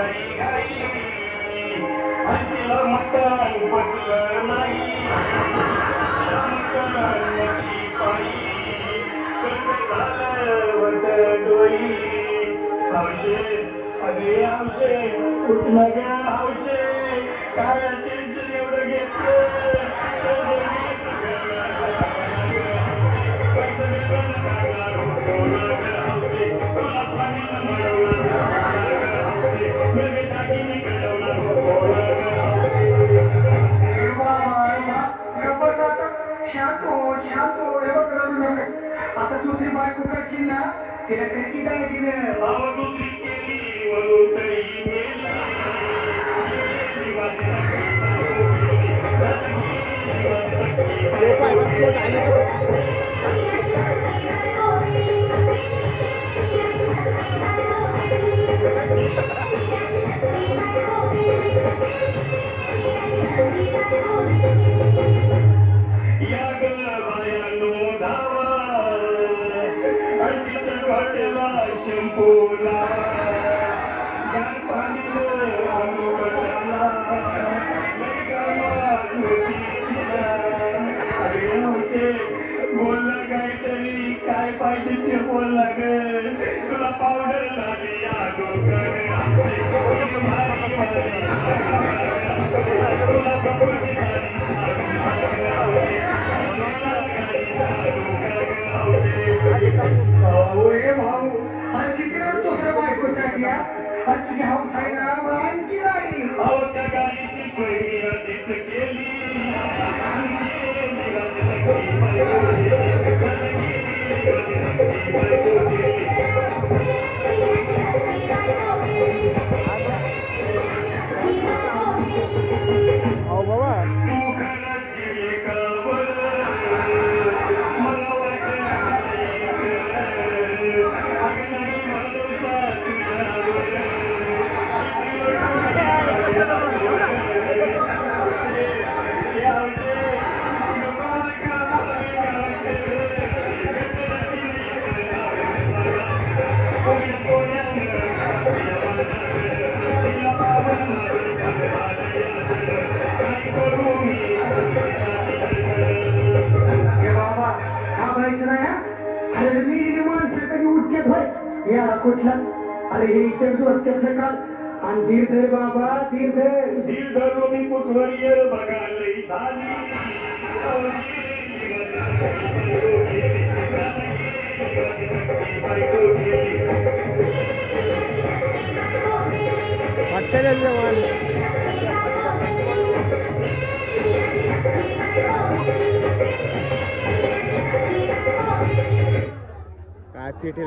घाई घाई तिला मकान पटलं नाही मकानाची पायी कर्ज झालं वत डोई हौशे अगे हौशे उठलं ग हौशे काय टेन्शन एवढं घेतलं आता दुसरी बायको करशील ना तिला त्याची काय केलं दुसरी केली म्हणून तरी गेली या बायानो धावा अंकित वाटेला शंपूला गार पाणीनं अनुकटाला अरे होते बोलला काहीतरी काय पाहिजे ते बोलला ग तुला पावडर लागली या डोकर तुला प्रकृती भाऊ आणि किती दुसऱ्या बायकोसाठी आणि तुझी हाऊस आहे ना मला आणखी नाही त्या गाडीची पहिली केली कुठला अरे हे दिवस घेतलं का आणि धीर धर बाबा धीर धर मी पुतळी बघायला झाली काय पीठ